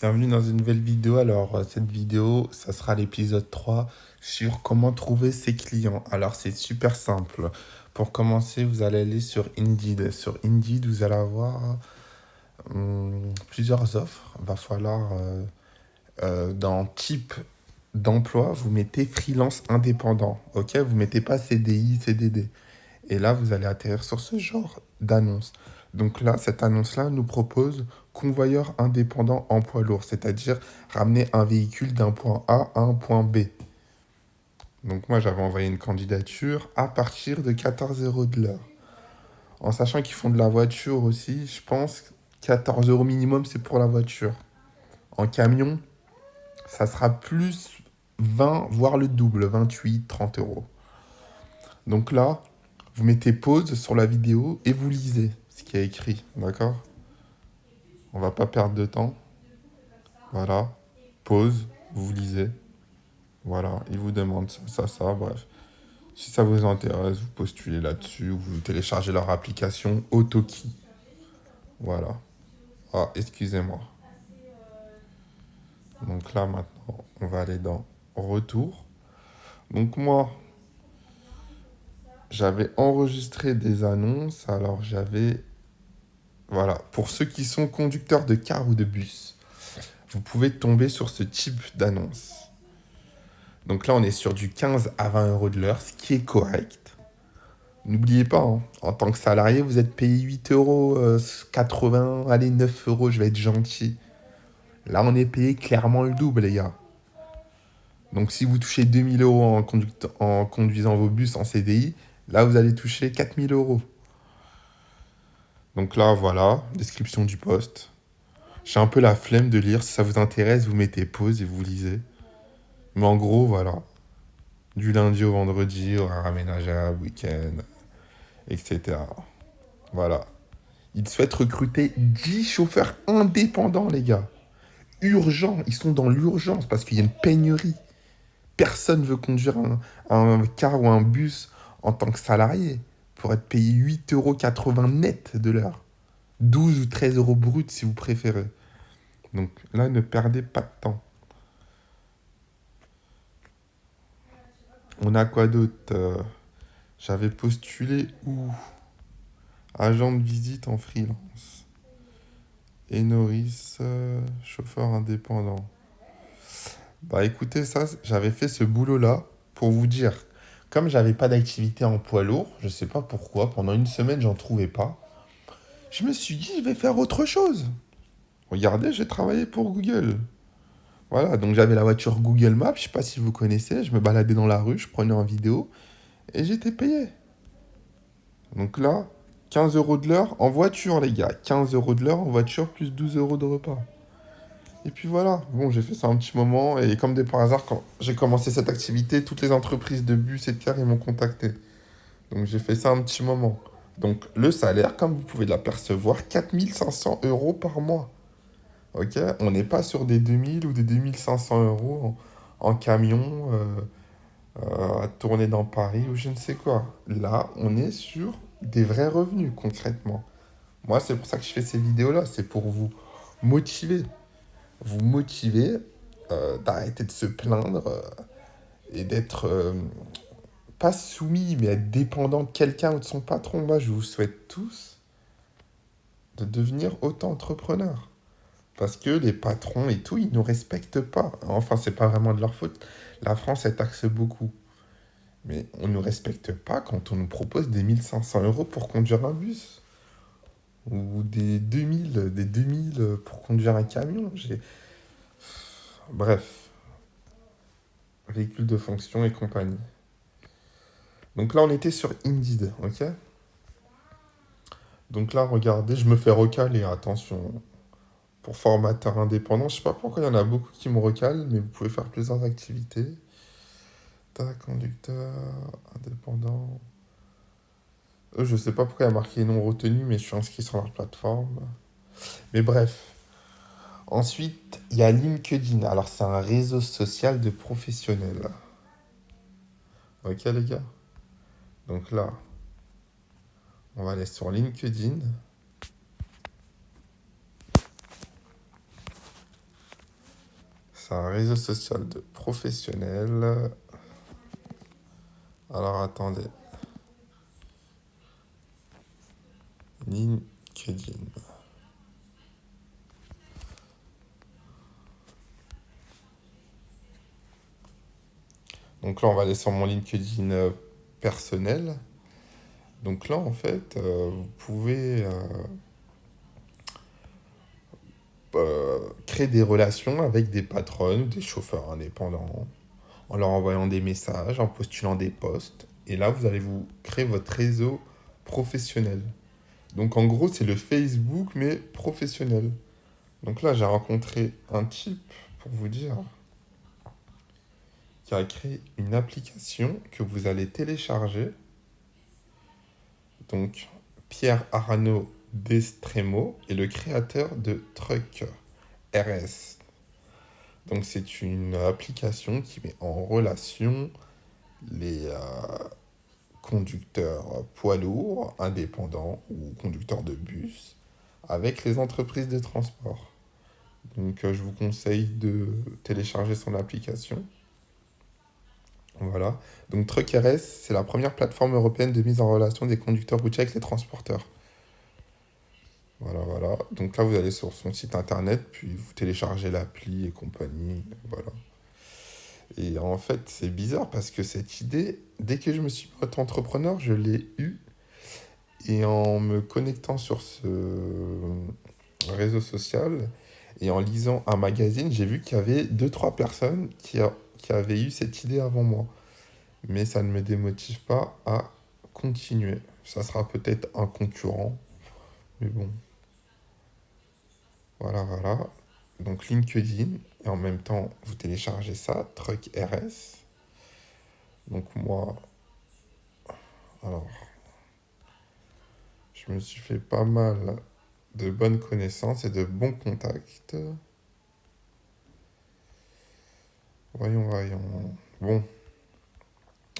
Bienvenue dans une nouvelle vidéo. Alors, cette vidéo, ça sera l'épisode 3 sur comment trouver ses clients. Alors, c'est super simple. Pour commencer, vous allez aller sur Indeed. Sur Indeed, vous allez avoir plusieurs offres. Va falloir, dans type d'emploi, vous mettez freelance indépendant. Ok? Vous mettez pas CDI, CDD. Et là, vous allez atterrir sur ce genre d'annonce. Donc là, cette annonce-là nous propose convoyeur indépendant en poids lourd, c'est-à-dire ramener un véhicule d'un point A à un point B. Donc moi, j'avais envoyé une candidature à partir de 14 euros de l'heure. En sachant qu'ils font de la voiture aussi, je pense 14 euros minimum, c'est pour la voiture. En camion, ça sera plus 20, voire le double, 28, 30 euros. Donc là, vous mettez pause sur la vidéo et vous lisez ce qui est écrit, d'accord? On va pas perdre de temps. Voilà. Pause, vous lisez. Voilà, il vous demande ça, bref. Si ça vous intéresse, vous postulez là-dessus ou vous téléchargez leur application Autoki. Voilà. Ah, excusez-moi. Donc là, maintenant, on va aller dans Retour. Donc moi, j'avais enregistré des annonces. Alors j'avais... Voilà. Pour ceux qui sont conducteurs de car ou de bus, vous pouvez tomber sur ce type d'annonce. Donc là, on est sur du 15 à 20 euros de l'heure, ce qui est correct. N'oubliez pas, hein, en tant que salarié, vous êtes payé 8 euros, 80, allez, 9 euros, je vais être gentil. Là, on est payé clairement le double, les gars. Donc si vous touchez 2000 euros en conduisant vos bus en CDI, là, vous allez toucher 4000 euros. Donc là, voilà, description du poste. J'ai un peu la flemme de lire. Si ça vous intéresse, vous mettez pause et vous lisez. Mais en gros, voilà. Du lundi au vendredi, horaire aménageable, week-end, etc. Voilà. Ils souhaitent recruter 10 chauffeurs indépendants, les gars. Urgent. Ils sont dans l'urgence parce qu'il y a une pénurie. Personne ne veut conduire un car ou un bus en tant que salarié pour être payé 8,80 € net de l'heure. 12 ou 13 euros brut si vous préférez. Donc là, ne perdez pas de temps. On a quoi d'autre J'avais postulé où agent de visite en freelance. Et Norris, chauffeur indépendant. Bah écoutez, ça, j'avais fait ce boulot-là pour vous dire, comme j'avais pas d'activité en poids lourd, je sais pas pourquoi, pendant une semaine, j'en trouvais pas. Je me suis dit, je vais faire autre chose. Regardez, j'ai travaillé pour Google. Voilà, donc j'avais la voiture Google Maps, je sais pas si vous connaissez, je me baladais dans la rue, je prenais en vidéo et j'étais payé. Donc là, 15 euros de l'heure en voiture, les gars. 15 euros de l'heure en voiture plus 12 euros de repas. Et puis voilà, bon, j'ai fait ça un petit moment et comme de par hasard, quand j'ai commencé cette activité, toutes les entreprises de bus et de car, ils m'ont contacté. Donc j'ai fait ça un petit moment. Donc le salaire, comme vous pouvez l'apercevoir, 4500 euros par mois. Ok? On n'est pas sur des 2000 ou des 2500 euros en camion à tourner dans Paris ou je ne sais quoi. Là, on est sur des vrais revenus concrètement. Moi, c'est pour ça que je fais ces vidéos-là, c'est pour vous motiver. Vous motiver d'arrêter de se plaindre et d'être pas soumis, mais être dépendant de quelqu'un ou de son patron. Moi, je vous souhaite tous de devenir auto-entrepreneurs. Parce que les patrons et tout, ils ne nous respectent pas. Enfin, c'est pas vraiment de leur faute. La France, elle taxe beaucoup. Mais on ne nous respecte pas quand on nous propose des 1500 euros pour conduire un bus. Ou des 2000 pour conduire un camion. Bref, véhicule de fonction et compagnie. Donc là, on était sur Indeed, ok? Donc là, regardez, je me fais recaler, attention. Pour formateur indépendant, je sais pas pourquoi il y en a beaucoup qui me recalent, mais vous pouvez faire plusieurs activités. Tac, conducteur, indépendant. Eux, je sais pas pourquoi il y a marqué non retenu, mais je suis inscrit sur leur plateforme. Mais bref. Ensuite, il y a LinkedIn. Alors, c'est un réseau social de professionnels. Ok, les gars? Donc là, on va aller sur LinkedIn. c'est un réseau social de professionnels. Alors attendez. LinkedIn. Donc là, on va aller sur mon LinkedIn personnel. Donc là, en fait, vous pouvez créer des relations avec des patronnes, des chauffeurs indépendants, en leur envoyant des messages, en postulant des posts. Et là, vous allez vous créer votre réseau professionnel. Donc en gros, c'est le Facebook, mais professionnel. Donc là, j'ai rencontré un type, pour vous dire, qui a créé une application que vous allez télécharger. Donc, Pierre Arnaud Destremo est le créateur de Truck RS. Donc, c'est une application qui met en relation les conducteurs poids lourds, indépendants ou conducteurs de bus avec les entreprises de transport. Donc, je vous conseille de télécharger son application. Voilà. Donc, Truck RS, c'est la première plateforme européenne de mise en relation des conducteurs routiers avec les transporteurs. Voilà, voilà. Donc là, vous allez sur son site internet, puis vous téléchargez l'appli et compagnie. Voilà. Et en fait, c'est bizarre parce que cette idée, dès que je me suis mis entrepreneur, je l'ai eue. Et en me connectant sur ce réseau social et en lisant un magazine, j'ai vu qu'il y avait deux, trois personnes qui avaient eu cette idée avant moi. Mais ça ne me démotive pas à continuer. Ça sera peut-être un concurrent, mais bon. Voilà, voilà. Donc LinkedIn, et en même temps, vous téléchargez ça, Truck RS. Donc moi, alors, je me suis fait pas mal de bonnes connaissances et de bons contacts. Voyons, voyons. Bon,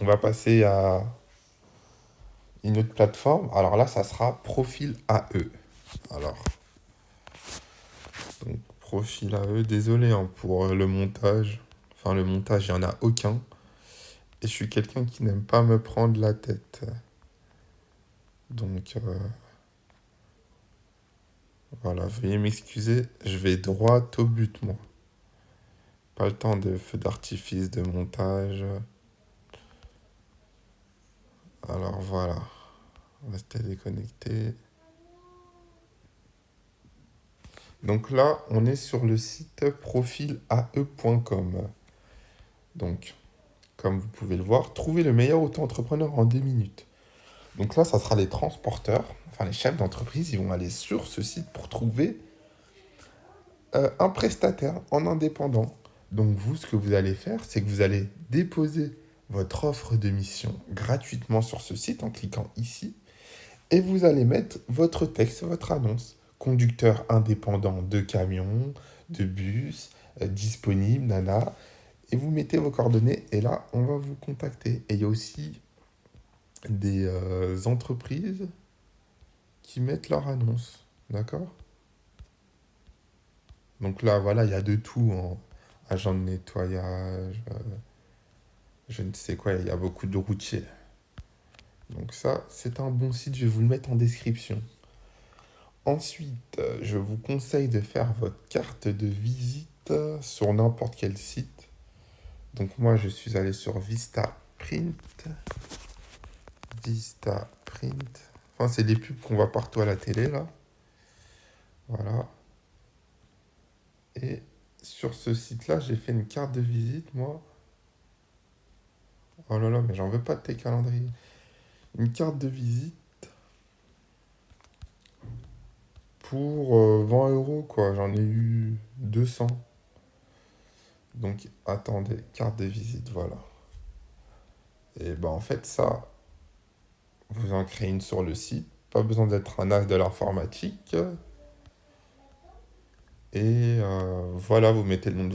on va passer à une autre plateforme. Alors là, ça sera Profil AE. Alors, donc, Profil AE, désolé hein, pour le montage. Enfin, le montage, il n'y en a aucun. Et je suis quelqu'un qui n'aime pas me prendre la tête. Donc, voilà, veuillez m'excuser, je vais droit au but, moi. Pas le temps de feu d'artifice, de montage. Alors voilà, restez déconnecté. Donc là, on est sur le site profilae.com. Donc, comme vous pouvez le voir, trouvez le meilleur auto-entrepreneur en 2 minutes. Donc là, ça sera les transporteurs, enfin les chefs d'entreprise, ils vont aller sur ce site pour trouver un prestataire en indépendant. Donc vous, ce que vous allez faire, c'est que vous allez déposer votre offre de mission gratuitement sur ce site en cliquant ici. Et vous allez mettre votre texte, votre annonce. Conducteur indépendant de camions, de bus, disponible, nana. Et vous mettez vos coordonnées et là, on va vous contacter. Et il y a aussi des entreprises qui mettent leur annonce. D'accord? Donc là, voilà, il y a de tout, hein. Agent de nettoyage, je ne sais quoi, il y a beaucoup de routiers. Donc ça, c'est un bon site, je vais vous le mettre en description. Ensuite, je vous conseille de faire votre carte de visite sur n'importe quel site. Donc moi, je suis allé sur Vistaprint. Vistaprint. Enfin, c'est des pubs qu'on voit partout à la télé, là. Voilà. Et sur ce site-là, j'ai fait une carte de visite, moi. Oh là là, mais j'en veux pas de tes calendriers. Une carte de visite pour 20 euros, quoi. J'en ai eu 200. Donc, attendez, carte de visite, voilà. Et ben, en fait, ça, vous en créez une sur le site. Pas besoin d'être un as de l'informatique. Et voilà, vous mettez le nom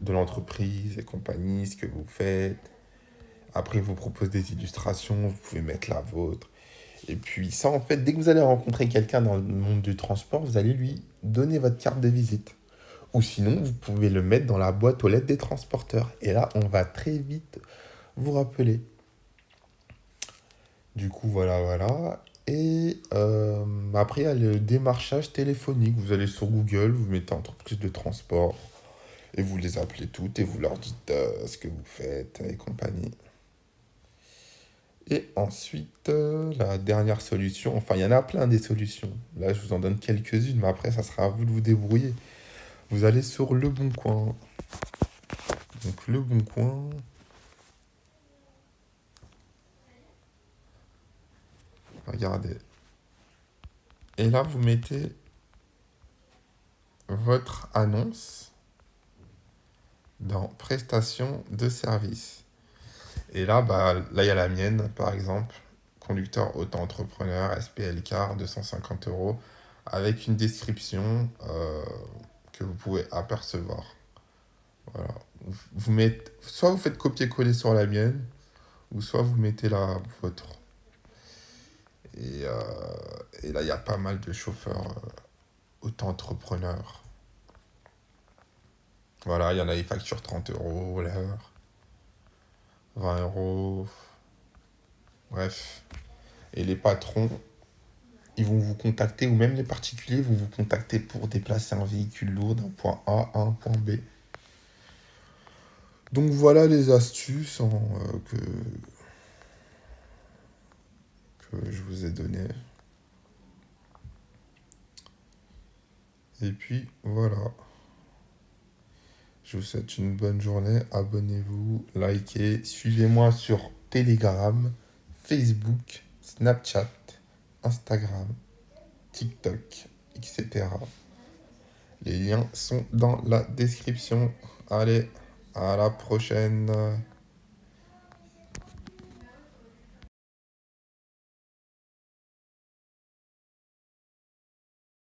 de l'entreprise et compagnie, ce que vous faites. Après, il vous propose des illustrations, vous pouvez mettre la vôtre. Et puis ça, en fait, dès que vous allez rencontrer quelqu'un dans le monde du transport, vous allez lui donner votre carte de visite. Ou sinon, vous pouvez le mettre dans la boîte aux lettres des transporteurs. Et là, on va très vite vous rappeler. Du coup, voilà, voilà. Et après, il y a le démarchage téléphonique. Vous allez sur Google, vous mettez entreprise de transport et vous les appelez toutes et vous leur dites ce que vous faites et compagnie. Et ensuite, la dernière solution, enfin, il y en a plein des solutions. Là, je vous en donne quelques-unes, mais après, ça sera à vous de vous débrouiller. Vous allez sur Le Bon Coin. Donc, Le Bon Coin. Regardez. Et là, vous mettez votre annonce dans prestations de service. Et là, bah, là, il y a la mienne, par exemple. Conducteur auto-entrepreneur, SPL Car, 250 euros, avec une description que vous pouvez apercevoir. Voilà. Vous mettez, soit vous faites copier-coller sur la mienne, ou soit vous mettez la vôtre. Et, euh, et là, il y a pas mal de chauffeurs auto-entrepreneurs. Voilà, il y en a qui facturent 30 euros l'heure, 20 euros, bref. Et les patrons, ils vont vous contacter, ou même les particuliers vont vous contacter pour déplacer un véhicule lourd d'un point A à un point B. Donc voilà les astuces que je vous ai données. Et puis voilà. Je vous souhaite une bonne journée. Abonnez-vous, likez, suivez-moi sur Telegram, Facebook, Snapchat, Instagram, TikTok, etc. Les liens sont dans la description. Allez, à la prochaine.